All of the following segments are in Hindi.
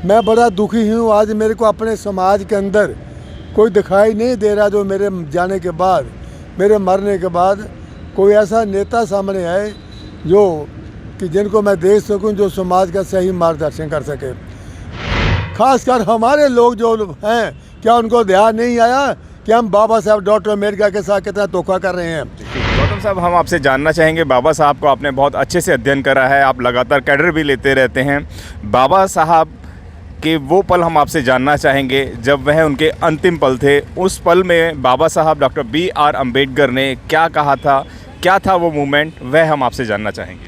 मैं बड़ा दुखी हूँ। आज मेरे को अपने समाज के अंदर कोई दिखाई नहीं दे रहा जो मेरे जाने के बाद, मेरे मरने के बाद कोई ऐसा नेता सामने आए जो कि जिनको मैं देख सकूं, जो समाज का सही मार्गदर्शन कर सके। खासकर हमारे लोग जो हैं, क्या उनको ध्यान नहीं आया कि हम बाबा साहब डॉक्टर अम्बेडकर के साथ कितना धोखा कर रहे हैं। गौतम साहब, हम आपसे जानना चाहेंगे, बाबा साहब को आपने बहुत अच्छे से अध्ययन करा है, आप लगातार कैडर भी लेते रहते हैं। बाबा साहब के वो पल हम आपसे जानना चाहेंगे जब वह उनके अंतिम पल थे। उस पल में बाबा साहब डॉक्टर B.R. अम्बेडकर ने क्या कहा था, क्या था वो मूवमेंट, वह हम आपसे जानना चाहेंगे।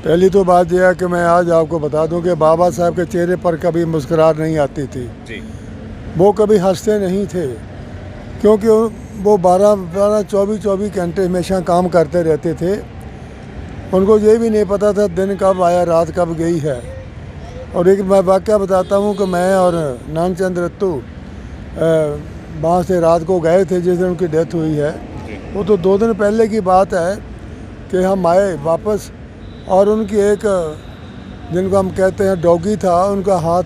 पहली तो बात यह है कि मैं आज आपको बता दूं कि बाबा साहब के चेहरे पर कभी मुस्कुराहट नहीं आती थी जी। वो कभी हंसते नहीं थे, क्योंकि वो 12-24 घंटे हमेशा काम करते रहते थे। उनको ये भी नहीं पता था दिन कब आया, रात कब गई है। और एक मैं वाक़या बताता हूँ कि मैं और नानचंद रत्तू वहाँ से रात को गए थे जिस दिन उनकी डेथ हुई है। वो तो 2 दिन पहले की बात है कि हम आए वापस, और उनकी एक, जिनको हम कहते हैं डॉगी था, उनका हाथ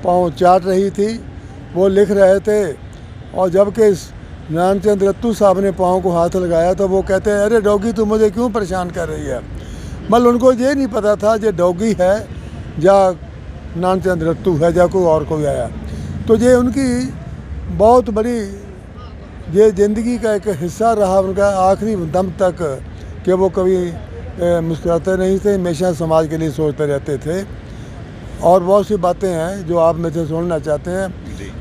पाँव चाट रही थी, वो लिख रहे थे। और जबकि नानचंद रत्तू साहब ने पाँव को हाथ लगाया तो वो कहते हैं, अरे डॉगी तू मुझे क्यों परेशान कर रही है। मतलब उनको ये नहीं पता था ये डॉगी है या नानचंद रत्तू है या कोई और कोई आया। तो ये उनकी बहुत बड़ी ये ज़िंदगी का एक हिस्सा रहा उनका आखिरी दम तक, कि वो कभी मुस्कुराते नहीं थे, हमेशा समाज के लिए सोचते रहते थे। और बहुत सी बातें हैं जो आप मुझसे सुनना चाहते हैं,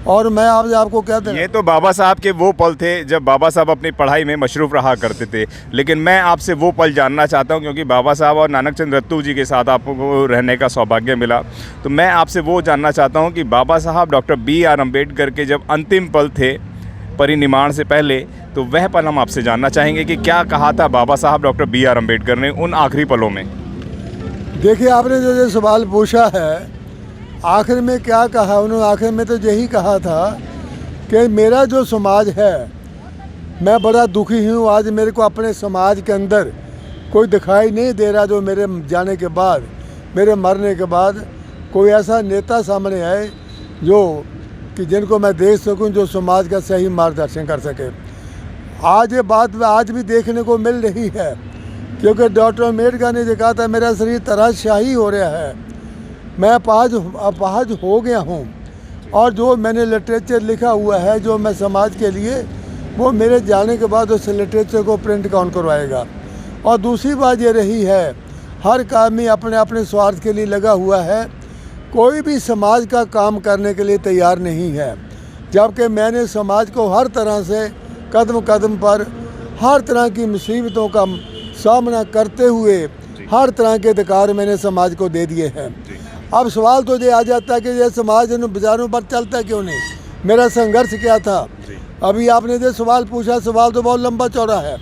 और मैं आपको कहते हैं, ये तो बाबा साहब के वो पल थे जब बाबा साहब अपनी पढ़ाई में मशरूफ़ रहा करते थे। लेकिन मैं आपसे वो पल जानना चाहता हूँ, क्योंकि बाबा साहब और नानकचंद रत्तू जी के साथ आपको रहने का सौभाग्य मिला, तो मैं आपसे वो जानना चाहता हूँ कि बाबा साहब डॉक्टर B.R. अम्बेडकर के जब अंतिम पल थे परिनिर्वाण से पहले, तो वह पल हम आपसे जानना चाहेंगे कि क्या कहा था बाबा साहब डॉक्टर B.R. अम्बेडकर ने उन आखिरी पलों में। देखिए आपने जो ये सवाल पूछा है, आखिर में क्या कहा उन्होंने। आखिर में तो यही कहा था कि मेरा जो समाज है, मैं बड़ा दुखी हूँ। आज मेरे को अपने समाज के अंदर कोई दिखाई नहीं दे रहा जो मेरे जाने के बाद, मेरे मरने के बाद कोई ऐसा नेता सामने आए जो कि जिनको मैं देख सकूं, जो समाज का सही मार्गदर्शन कर सके। आज ये बात आज भी देखने को मिल रही है, क्योंकि डॉक्टर अम्बेडकर ने जो कहा था, मेरा शरीर तराशाही हो रहा है, मैं अपाहज हो गया हूँ। और जो मैंने लिटरेचर लिखा हुआ है जो मैं समाज के लिए, वो मेरे जाने के बाद उस लिटरेचर को प्रिंट कौन करवाएगा। और दूसरी बात ये रही है, हर आदमी अपने अपने स्वार्थ के लिए लगा हुआ है, कोई भी समाज का काम करने के लिए तैयार नहीं है। जबकि मैंने समाज को हर तरह से कदम कदम पर हर तरह की मुसीबतों का सामना करते हुए हर तरह के अधिकार मैंने समाज को दे दिए हैं। अब सवाल तो ये आ जाता है कि ये समाज इन बाज़ारों पर चलता क्यों नहीं, मेरा संघर्ष क्या था। अभी आपने जो सवाल पूछा, सवाल तो बहुत लंबा चौड़ा है।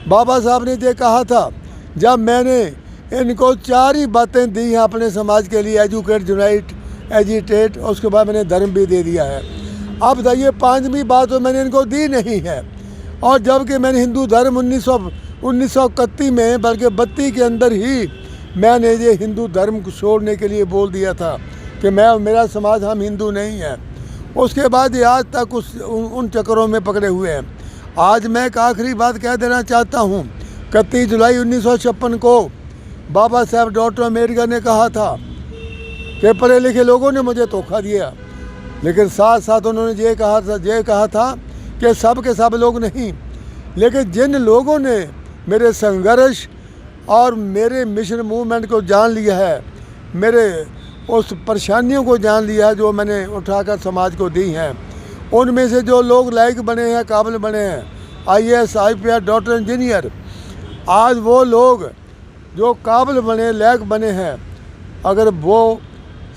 बाबा साहब ने ये कहा था, जब मैंने इनको 4 ही बातें दी हैं अपने समाज के लिए, एजुकेट, यूनाइट, एजिटेट, और उसके बाद मैंने धर्म भी दे दिया है। अब बताइए 5वीं बात तो मैंने इनको दी नहीं है। और जबकि मैंने हिंदू धर्म 1931 में, बल्कि 32 के अंदर ही मैंने ये हिंदू धर्म को छोड़ने के लिए बोल दिया था कि मैं और मेरा समाज, हम हिंदू नहीं हैं। उसके बाद ये आज तक उन चक्करों में पकड़े हुए हैं। आज मैं एक आखिरी बात कह देना चाहता हूँ। 31 जुलाई 1956 को बाबा साहब डॉक्टर अम्बेडकर ने कहा था कि पढ़े लिखे लोगों ने मुझे धोखा दिया, लेकिन साथ साथ उन्होंने ये कहा था कि सब के सब लोग नहीं, लेकिन जिन लोगों ने मेरे संघर्ष और मेरे मिशन मूवमेंट को जान लिया है, मेरे उस परेशानियों को जान लिया है जो मैंने उठाकर समाज को दी हैं, उनमें से जो लोग लायक बने हैं, काबिल बने हैं, IAS, IPS, डॉक्टर, इंजीनियर, आज वो लोग जो काबिल बने, लायक बने हैं, अगर वो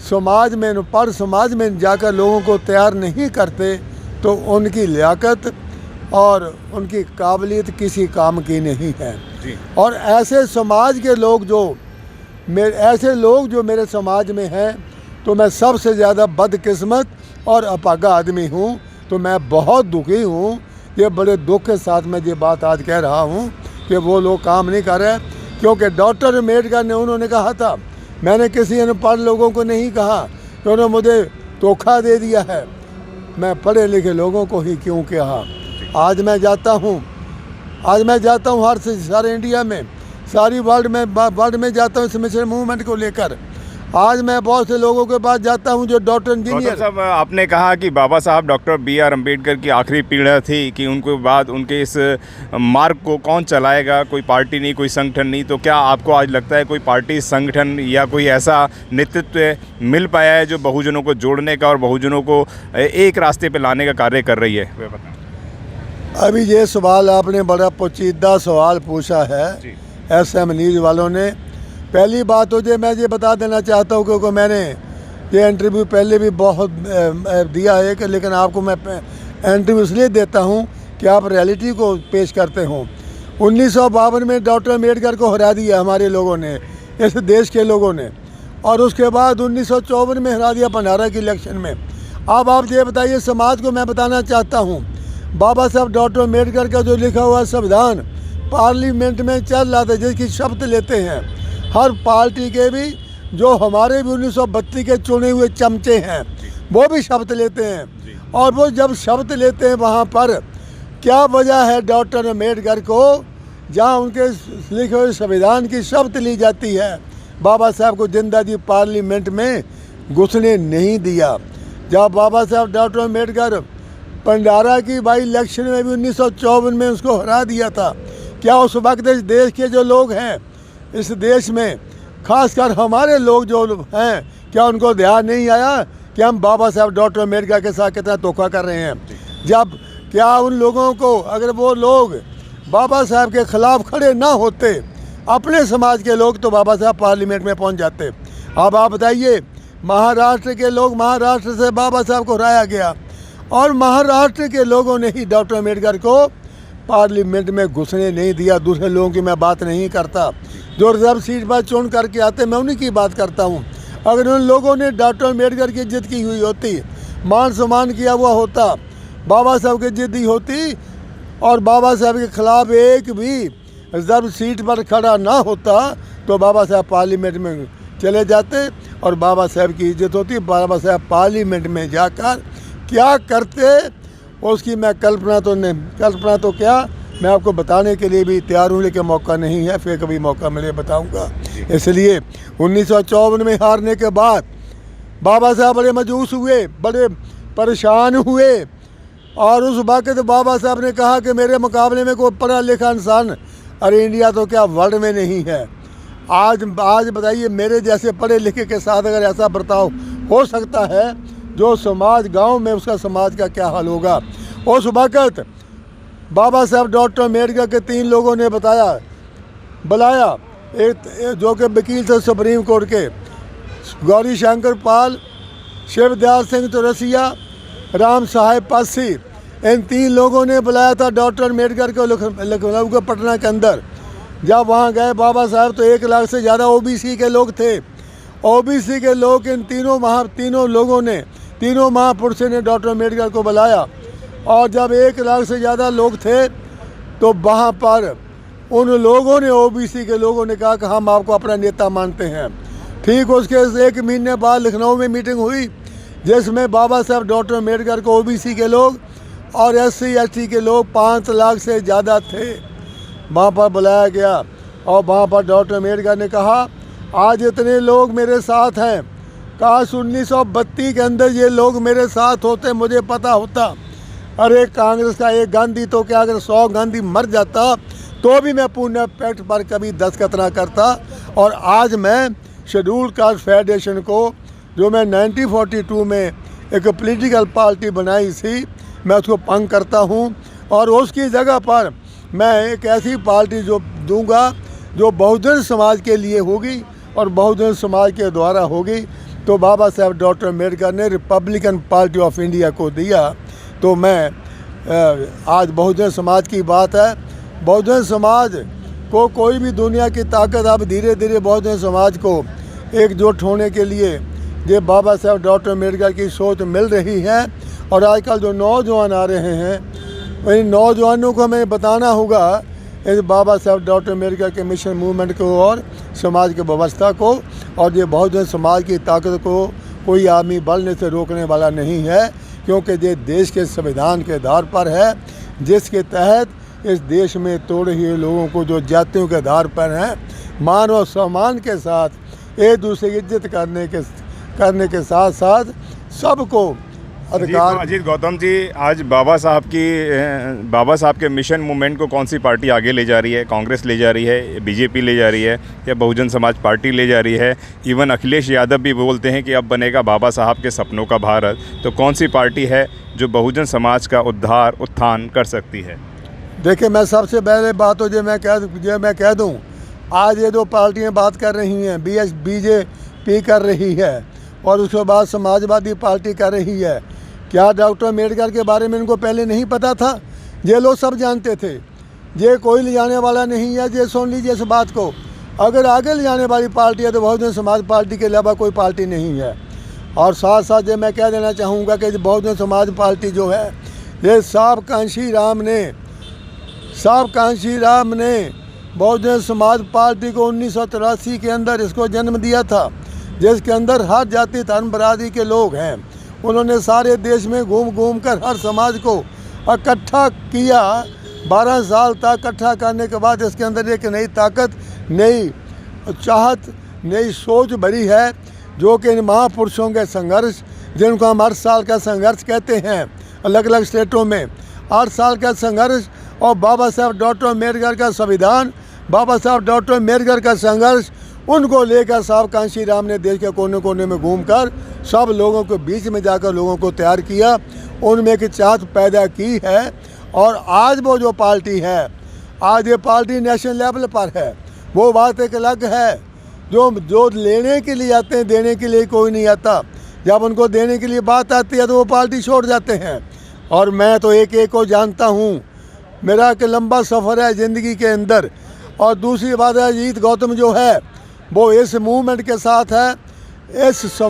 समाज में जाकर लोगों को तैयार नहीं करते तो उनकी लियाकत और उनकी काबिलियत किसी काम की नहीं है। और ऐसे समाज के लोग जो मेरे समाज में हैं, तो मैं सबसे ज़्यादा बदकिस्मत और अपागा आदमी हूँ। तो मैं बहुत दुखी हूँ, ये बड़े दुख के साथ मैं ये बात आज कह रहा हूँ कि वो लोग काम नहीं कर रहे। क्योंकि डॉक्टर अम्बेडकर ने, उन्होंने कहा था, मैंने किसी अनपढ़ लोगों को नहीं कहा कि उन्होंने मुझे धोखा दे दिया है। मैं पढ़े लिखे लोगों को ही क्यों कहा। आज मैं जाता हूँ हर सारे इंडिया में, सारी वर्ल्ड में जाता हूँ मिशन मूवमेंट को लेकर। आज मैं बहुत से लोगों के पास जाता हूँ जो डॉक्टर इंजीनियर। साहब, आपने कहा कि बाबा साहब डॉक्टर B.R. अम्बेडकर की आखिरी पीढ़ा थी कि उनके बाद उनके इस मार्ग को कौन चलाएगा, कोई पार्टी नहीं, कोई संगठन नहीं। तो क्या आपको आज लगता है कोई पार्टी, संगठन या कोई ऐसा नेतृत्व मिल पाया है जो बहुजनों को जोड़ने का और बहुजनों को एक रास्ते पर लाने का कार्य कर रही है? वे बताएं। अभी ये सवाल आपने बड़ा पोचीदा सवाल पूछा है SM न्यूज़ वालों ने। पहली बात तो मैं ये बता देना चाहता हूँ, क्योंकि मैंने ये इंटरव्यू पहले भी बहुत दिया है कि, लेकिन आपको मैं इंटरव्यू इसलिए देता हूँ कि आप रियलिटी को पेश करते हो। 1952 में डॉक्टर अम्बेडकर को हरा दिया हमारे लोगों ने, इस देश के लोगों ने, और उसके बाद 1954 में हरा दिया भंडारा की इलेक्शन में। अब आप ये बताइए, समाज को मैं बताना चाहता हूँ, बाबा साहब डॉक्टर अम्बेडकर का जो लिखा हुआ संविधान पार्लियामेंट में चल रहा था, जिसकी शपथ लेते हैं हर पार्टी के भी, जो हमारे भी 1932 के चुने हुए चमचे हैं वो भी शपथ लेते हैं। और वो जब शपथ लेते हैं वहाँ पर क्या वजह है डॉक्टर अम्बेडकर को, जहाँ उनके लिखे हुए संविधान की शपथ ली जाती है, बाबा साहब को जिंदा जी पार्लियामेंट में घुसने नहीं दिया। जब बाबा साहब डॉक्टर अम्बेडकर भंडारा की बाई इलेक्शन में भी 1954 में उसको हरा दिया था, क्या उस वक्त इस देश के जो लोग हैं, इस देश में खासकर हमारे लोग जो हैं, क्या उनको ध्यान नहीं आया कि हम बाबा साहब डॉक्टर अम्बेडकर के साथ कितना धोखा कर रहे हैं? जब क्या उन लोगों को, अगर वो लोग बाबा साहब के खिलाफ खड़े ना होते, अपने समाज के लोग, तो बाबा साहब पार्लियामेंट में पहुंच जाते। अब आप बताइए, महाराष्ट्र के लोग, महाराष्ट्र से बाबा साहब को हराया गया और महाराष्ट्र के लोगों ने ही डॉक्टर अम्बेडकर को पार्लियामेंट में घुसने नहीं दिया। दूसरे लोगों की मैं बात नहीं करता, जो रिजर्व सीट पर चुन करके आते, मैं उन्हीं की बात करता हूँ। अगर उन लोगों ने डॉक्टर अम्बेडकर की जिद की हुई होती, मान सम्मान किया हुआ होता, बाबा साहब की जिद होती और बाबा साहब के खिलाफ एक भी रिजर्व सीट पर खड़ा ना होता, तो बाबा साहब पार्लियामेंट में चले जाते और बाबा साहब की इज्जत होती। बाबा साहब पार्लियामेंट में जाकर क्या करते, उसकी मैं कल्पना तो क्या, मैं आपको बताने के लिए भी तैयार हूँ, लेकिन मौका नहीं है, फिर कभी मौका मिले बताऊँगा। इसलिए 1954 में हारने के बाद बाबा साहब बड़े मायूस हुए, बड़े परेशान हुए, और उस वक्त बाबा साहब ने कहा कि मेरे मुकाबले में कोई पढ़ा लिखा इंसान, अरे इंडिया तो क्या वर्ल्ड में नहीं है। आज बताइए, मेरे जैसे पढ़े लिखे के साथ अगर ऐसा बर्ताव हो सकता है, जो समाज गांव में, उसका समाज का क्या हाल होगा। उस वक्त बाबा साहब डॉक्टर अम्बेडकर के 3 लोगों ने बुलाया, एक जो कि वकील थे सुप्रीम कोर्ट के, गौरी शंकर पाल, शिवदयाल सिंह चौरसिया, राम साहेब पासी, इन 3 लोगों ने बुलाया था डॉक्टर अम्बेडकर को लखनऊ के पटना के अंदर। जब वहाँ गए बाबा साहब, तो 1 लाख से ज़्यादा OBC के लोग थे। OBC के लोग, इन तीनों लोगों ने, तीनों महापुरुषों ने डॉक्टर अम्बेडकर को बुलाया, और जब 1 लाख से ज़्यादा लोग थे, तो वहाँ पर उन लोगों ने, OBC के लोगों ने कहा कि हम आपको अपना नेता मानते हैं। ठीक उसके 1 महीने बाद लखनऊ में मीटिंग हुई, जिसमें बाबा साहब डॉक्टर अम्बेडकर को OBC के लोग और SC ST के लोग 5 लाख से ज़्यादा थे, वहाँ पर बुलाया गया। और वहाँ पर डॉक्टर अम्बेडकर ने कहा, आज इतने लोग मेरे साथ हैं, काश 1932 के अंदर ये लोग मेरे साथ होते, मुझे पता होता। अरे कांग्रेस का एक गांधी तो क्या, अगर 100 गांधी मर जाता तो भी मैं पुणे पैक्ट पर कभी दस्तखत ना करता। और आज मैं शेड्यूल कास्ट फेडरेशन को, जो मैं 1942 में एक पॉलिटिकल पार्टी बनाई थी, मैं उसको भंग करता हूँ, और उसकी जगह पर मैं एक ऐसी पार्टी जो दूंगा जो बहुजन समाज के लिए होगी और बहुजन समाज के द्वारा होगी। तो बाबा साहब डॉक्टर अम्बेडकर ने रिपब्लिकन पार्टी ऑफ इंडिया को दिया। तो मैं आज बहुजन समाज की बात है, बहुजन समाज को कोई भी दुनिया की ताकत, अब धीरे धीरे बहुजन समाज को एकजुट होने के लिए ये बाबा साहब डॉक्टर अम्बेडकर की सोच मिल रही है। और आजकल जो नौजवान आ रहे हैं, इन नौजवानों को हमें बताना होगा इस बाबा साहब डॉक्टर अम्बेडकर के मिशन मूवमेंट को और समाज की व्यवस्था को, और ये बहुजन समाज की ताकत को कोई आदमी बलने से रोकने वाला नहीं है, क्योंकि ये देश के संविधान के आधार पर है, जिसके तहत इस देश में तोड़े हुए लोगों को जो जातियों के आधार पर हैं, मान और सम्मान के साथ एक दूसरे की इज्जत करने के साथ साथ सबको अधिकार। अजीत गौतम जी, आज बाबा साहब के मिशन मूवमेंट को कौन सी पार्टी आगे ले जा रही है? कांग्रेस ले जा रही है, बीजेपी ले जा रही है, या बहुजन समाज पार्टी ले जा रही है? इवन अखिलेश यादव भी बोलते हैं कि अब बनेगा बाबा साहब के सपनों का भारत। तो कौन सी पार्टी है जो बहुजन समाज का उत्थान कर सकती है? देखिए, मैं सबसे पहले बात तो जो मैं कह दूं, आज ये दो पार्टियां बात कर रही हैं, बीजेपी कर रही है और उसके बाद समाजवादी पार्टी कर रही है। क्या डॉक्टर अम्बेडकर के बारे में इनको पहले नहीं पता था? ये लोग सब जानते थे। ये कोई ले जाने वाला नहीं है, ये सुन लीजिए इस बात को। अगर आगे ले जाने वाली पार्टी है तो बहुजन समाज पार्टी के अलावा कोई पार्टी नहीं है। और साथ साथ ये मैं कह देना चाहूँगा कि बहुजन समाज पार्टी जो है, ये साहब कांशी राम ने बहुजन समाज पार्टी को 1983 के अंदर इसको जन्म दिया था, जिसके अंदर हर जाति धर्म बरादरी के लोग हैं। उन्होंने सारे देश में घूम कर हर समाज को इकट्ठा किया। 12 साल तक इकट्ठा करने के बाद इसके अंदर एक नई ताकत, नई चाहत, नई सोच भरी है, जो कि इन महापुरुषों के संघर्ष, जिनको हम 8 साल का संघर्ष कहते हैं अलग अलग स्टेटों में, 8 साल का संघर्ष और बाबा साहब डॉक्टर अम्बेडकर का संविधान, बाबा साहब डॉक्टर अम्बेडकर का संघर्ष, उनको लेकर साहब कांशी राम ने देश के कोने कोने में घूमकर सब लोगों के बीच में जाकर लोगों को तैयार किया, उनमें एक चाहत पैदा की है। और आज वो जो पार्टी है, आज ये पार्टी नेशनल लेवल पर है। वो बात एक अलग है, जो लेने के लिए आते हैं, देने के लिए कोई नहीं आता। जब उनको देने के लिए बात आती है तो वो पार्टी छोड़ जाते हैं। और मैं तो एक एक को जानता हूँ, मेरा एक लंबा सफ़र है ज़िंदगी के अंदर। और दूसरी बात है, अजीत गौतम जो है वो इस मूवमेंट के साथ है, इस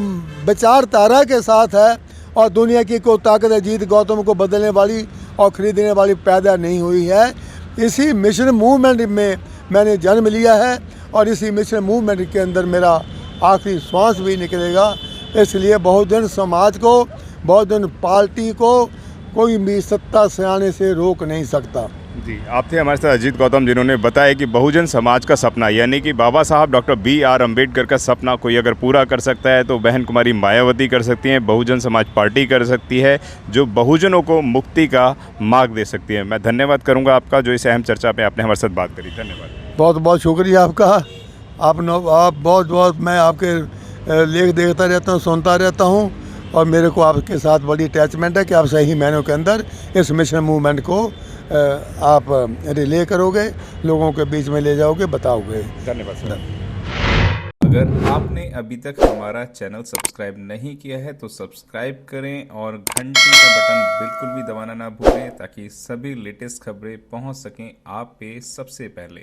विचारधारा के साथ है, और दुनिया की कोई ताकत अजीत गौतम को बदलने वाली और ख़रीदने वाली पैदा नहीं हुई है। इसी मिशन मूवमेंट में मैंने जन्म लिया है और इसी मिशन मूवमेंट के अंदर मेरा आखिरी श्वास भी निकलेगा। इसलिए बहुजन समाज को, बहुजन पार्टी को कोई भी सत्ता से आने से रोक नहीं सकता। जी, आप थे हमारे साथ अजीत गौतम, जिन्होंने बताया कि बहुजन समाज का सपना, यानी कि बाबा साहब डॉक्टर BR अम्बेडकर का सपना कोई अगर पूरा कर सकता है तो बहन कुमारी मायावती कर सकती हैं, बहुजन समाज पार्टी कर सकती है, जो बहुजनों को मुक्ति का मार्ग दे सकती है। मैं धन्यवाद करूंगा आपका, जो इस अहम चर्चा पे आपने हमारे साथ बात करी। धन्यवाद। बहुत बहुत शुक्रिया आपका। आप बहुत मैं आपके लेख देखता रहता हूँ, सुनता रहता हूँ, और मेरे को आपके साथ बड़ी अटैचमेंट है कि आप सही मायनों के अंदर इस मिशन मूवमेंट को आप रिले करोगे, लोगों के बीच में ले जाओगे, बताओगे। धन्यवाद सर। अगर आपने अभी तक हमारा चैनल सब्सक्राइब नहीं किया है तो सब्सक्राइब करें और घंटी का बटन बिल्कुल भी दबाना ना भूलें, ताकि सभी लेटेस्ट खबरें पहुंच सकें आप पे सबसे पहले।